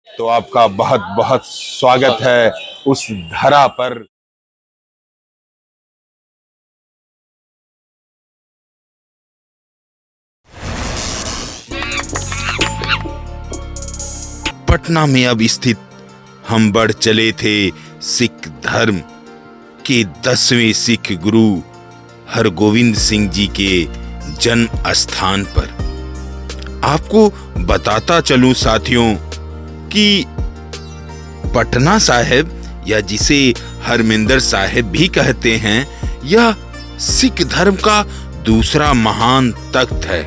तो आपका बहुत बहुत स्वागत है उस धरा पर। पटना में अब स्थित हम बढ़ चले थे सिख धर्म के 10वें सिख गुरु हरगोविंद सिंह जी के जन्म स्थान पर। आपको बताता चलूं साथियों कि पटना साहिब या जिसे हरमिंदर साहिब भी कहते हैं, यह सिख धर्म का दूसरा महान तख्त है।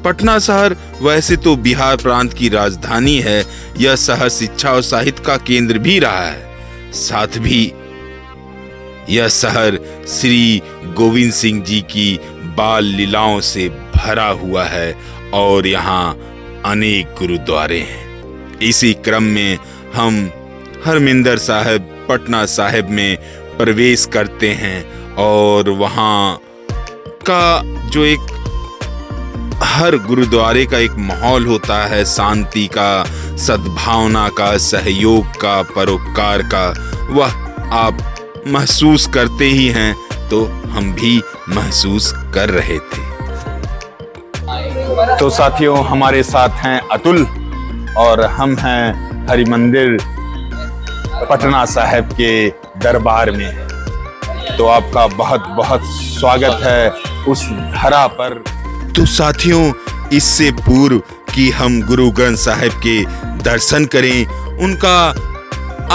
पटना शहर वैसे तो बिहार प्रांत की राजधानी है। यह शहर शिक्षा और साहित्य का केंद्र भी रहा है। साथ भी यह शहर श्री गोविंद सिंह जी की बाल लीलाओं से भरा हुआ है और यहाँ अनेक गुरुद्वारे हैं। इसी क्रम में हम हरमिंदर साहिब पटना साहिब में प्रवेश करते हैं और वहाँ का जो एक हर गुरुद्वारे का एक माहौल होता है, शांति का, सद्भावना का, सहयोग का, परोपकार का, वह आप महसूस करते ही हैं। तो हम भी महसूस कर रहे थे। तो साथियों, हमारे साथ हैं अतुल और हम हैं हरिमंदिर पटना साहिब के दरबार में। तो आपका बहुत बहुत स्वागत है उस धरा पर। तो साथियों, इससे पूर्व कि हम गुरु ग्रंथ साहिब के दर्शन करें, उनका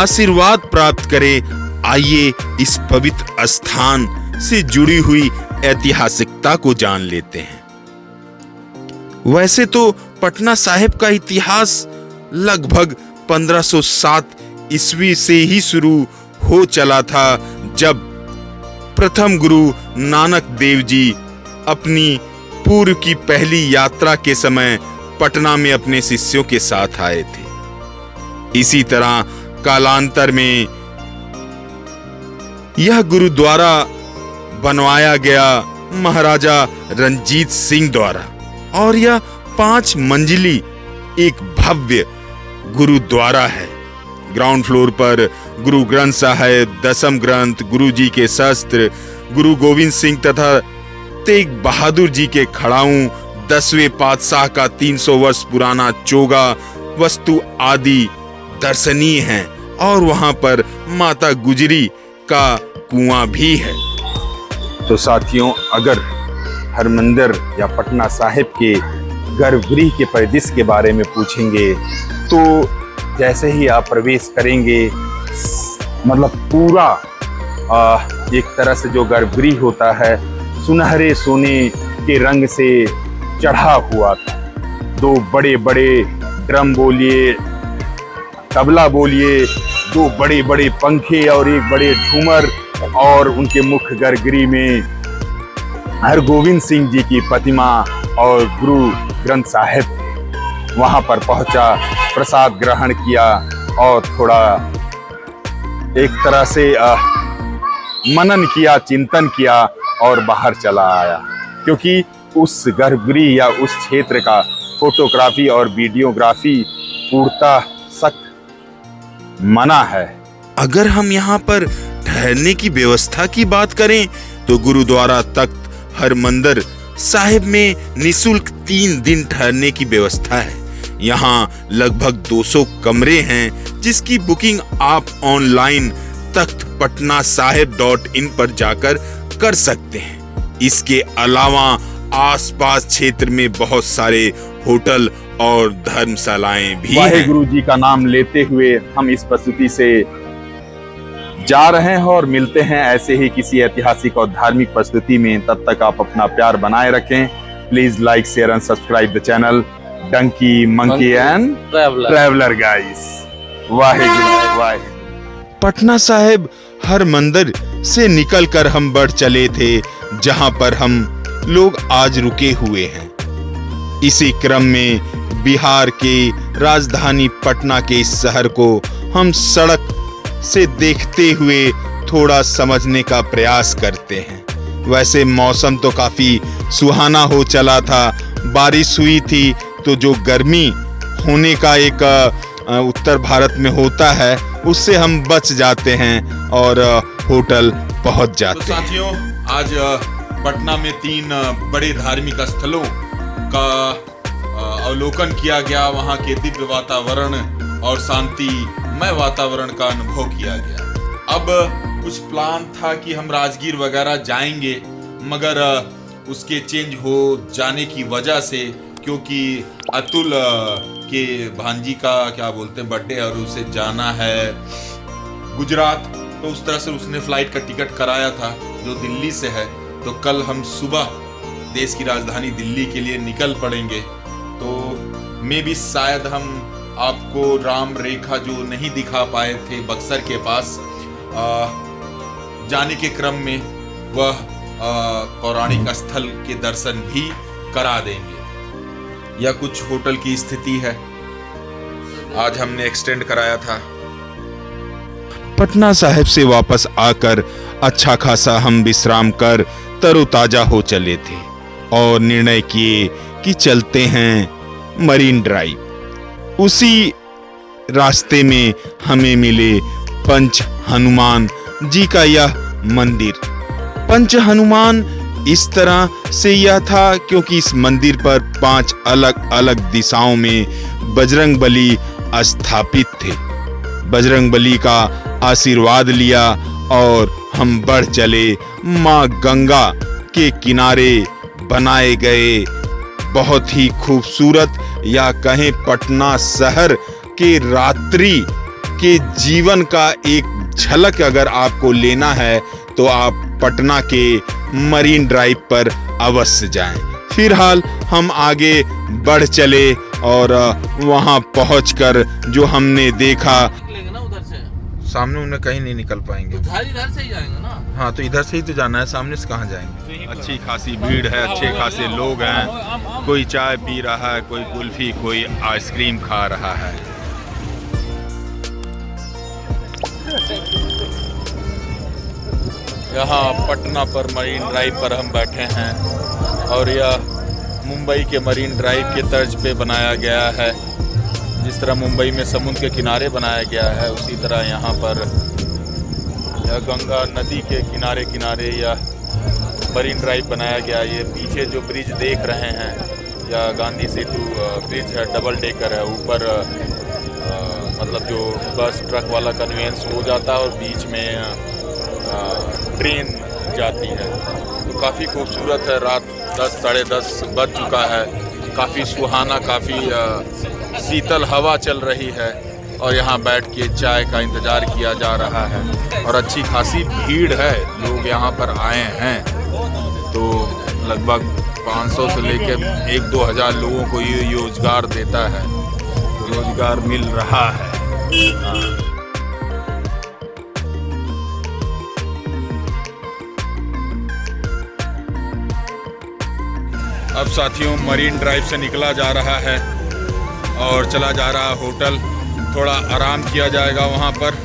आशीर्वाद प्राप्त करें, आइए इस पवित्र स्थान से जुड़ी हुई ऐतिहासिकता को जान लेते हैं। वैसे तो पटना साहिब का इतिहास लगभग 1507 ईस्वी से ही शुरू हो चला था, जब प्रथम गुरु नानक देव जी अपनी पूर्व की पहली यात्रा के समय पटना में अपने शिष्यों के साथ आए थे। इसी तरह कालांतर में यह गुरुद्वारा बनवाया गया महाराजा रंजीत सिंह द्वारा और यह 5 मंजिली एक भव्य गुरुद्वारा है। ग्राउंड फ्लोर पर गुरु ग्रंथ साहिब, दसम ग्रंथ, गुरु जी के शस्त्र, गुरु गोविंद सिंह तथा तेग बहादुर जी के खड़ाऊं, 10वें पातशाह का 300 वर्ष पुराना चोगा वस्तु आदि दर्शनीय हैं और वहां पर माता गुजरी का कुआं भी है। तो साथियों, अगर हरमिंदर या पटना साहिब के गर्भगृह के परिदृश्य के बारे में पूछेंगे तो जैसे ही आप प्रवेश करेंगे, मतलब पूरा एक तरह से जो गर्भगृह होता है सुनहरे सोने के रंग से चढ़ा हुआ था। 2 बड़े बड़े ड्रम बोलिए, तबला बोलिए, 2 बड़े बड़े पंखे और एक बड़े झूमर, और उनके मुख्य गर्भगृह में हरगोविंद सिंह जी की प्रतिमा और गुरु ग्रंथ साहिब वहां पर पहुंचा, प्रसाद ग्रहण किया और थोड़ा एक तरह से मनन किया, चिंतन किया और बाहर चला आया, क्योंकि उस गर्भगृह या उस क्षेत्र का फोटोग्राफी और वीडियोग्राफी पूर्णतः सख्त मना है। अगर हम यहाँ पर ठहरने की व्यवस्था की बात करें तो गुरुद्वारा तख्त हरमिंदर साहिब में निःशुल्क 3 दिन ठहरने की व्यवस्था है। यहाँ लगभग 200 कमरे हैं, जिसकी बुकिंग आप ऑनलाइन तख्तपटनासाहिब.in पर जाकर कर सकते हैं। इसके अलावा आसपास क्षेत्र में बहुत सारे होटल और धर्मशालाएं भी हैं। वाहेगुरु जी का नाम लेते हुए हम इस प्रस्तुति से जा रहे हैं और मिलते हैं ऐसे ही किसी ऐतिहासिक और धार्मिक प्रस्तुति में। तब तक आप अपना प्यार बनाए रखें। Please like, share and subscribe the channel donkey monkey and traveller guys. Waheguru Waheguru. Patna Sahib Harmandir से निकलकर हम बढ़ चले थे जहां पर हम लोग आज रुके हुए हैं। इसी क्रम में बिहार के राजधानी पटना के इस शहर को हम सड़क से देखते हुए थोड़ा समझने का प्रयास करते हैं। वैसे मौसम तो काफी सुहाना हो चला था, बारिश हुई थी, तो जो गर्मी होने का एक उत्तर भारत में होता है उससे हम बच जाते हैं और होटल पहुंच जाते हैं। साथियों, आज पटना में 3 बड़े धार्मिक स्थलों का अवलोकन किया गया। वहां के दिव्य वातावरण और शांतिमय वातावरण का अनुभव किया गया। अब कुछ प्लान था कि हम राजगीर वगैरह जाएंगे, मगर उसके चेंज हो जाने की वजह से, क्योंकि अतुल के भांजी का क्या बोलते हैं बर्थडे और उसे जाना है गुजरात, तो उस तरह से उसने फ्लाइट का टिकट कराया था जो दिल्ली से है। तो कल हम सुबह देश की राजधानी दिल्ली के लिए निकल पड़ेंगे। तो मे भी शायद हम आपको राम रेखा जो नहीं दिखा पाए थे बक्सर के पास, जाने के क्रम में वह पौराणिक स्थल के दर्शन भी करा देंगे। यह कुछ होटल की स्थिति है, आज हमने एक्सटेंड कराया था। पटना साहिब से वापस आकर अच्छा खासा हम विश्राम कर तरोताजा हो चले थे और निर्णय किए कि चलते हैं मरीन ड्राइव। उसी रास्ते में हमें मिले पंच हनुमान जी का यह मंदिर। पंच हनुमान इस तरह से यह था क्योंकि इस मंदिर पर 5 अलग अलग दिशाओं में बजरंगबली स्थापित थे। बजरंगबली का आशीर्वाद लिया और हम बढ़ चले माँ गंगा के किनारे बनाए गए बहुत ही खूबसूरत, या कहें पटना शहर के रात्रि के जीवन का एक झलक अगर आपको लेना है तो आप पटना के मरीन ड्राइव पर अवश्य जाएं। फिलहाल हम आगे बढ़ चले और वहां पहुंचकर जो हमने देखा, ना उधर से सामने उन्हें कहीं नहीं निकल पाएंगे। इधर से ही जाएंगे ना। हाँ, तो इधर से ही तो जाना है, सामने से कहाँ जाएंगे। अच्छी खासी भीड़ है, अच्छे खासे लोग हैं, कोई चाय पी रहा है, कोई कुल्फी, कोई आइसक्रीम खा रहा है। यहाँ पटना पर मरीन ड्राइव पर हम बैठे हैं और यह मुंबई के मरीन ड्राइव के तर्ज पे बनाया गया है। जिस तरह मुंबई में समुद्र के किनारे बनाया गया है, उसी तरह यहाँ पर यह गंगा नदी के किनारे किनारे यह मरीन ड्राइव बनाया गया। ये पीछे जो ब्रिज देख रहे हैं यह गांधी सेतु ब्रिज है, डबल डेकर है। ऊपर मतलब जो बस ट्रक वाला कन्वेंस हो जाता है और बीच में ट्रेन जाती है। तो काफ़ी खूबसूरत है। रात 10 साढ़े 10 बज चुका है, काफ़ी सुहाना, काफ़ी शीतल हवा चल रही है और यहाँ बैठ के चाय का इंतज़ार किया जा रहा है और अच्छी खासी भीड़ है। लोग यहाँ पर आए हैं तो लगभग 500 से लेकर 1-2 हज़ार लोगों को ये रोजगार देता है, रोजगार मिल रहा है। अब साथियों मरीन ड्राइव से निकला जा रहा है और चला जा रहा होटल। थोड़ा आराम किया जाएगा वहाँ पर।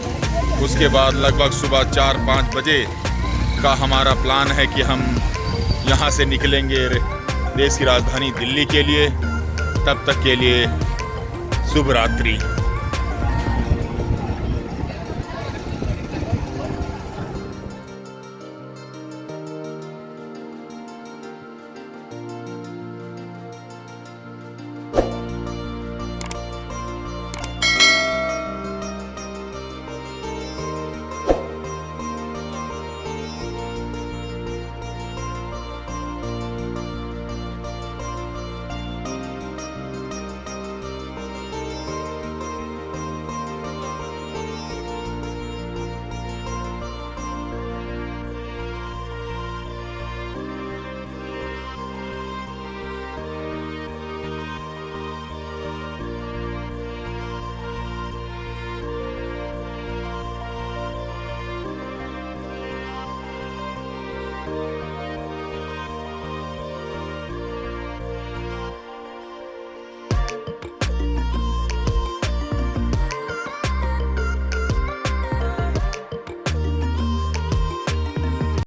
उसके बाद लगभग सुबह 4-5 बजे का हमारा प्लान है कि हम यहाँ से निकलेंगे देश की राजधानी दिल्ली के लिए। तब तक के लिए शुभ रात्रि।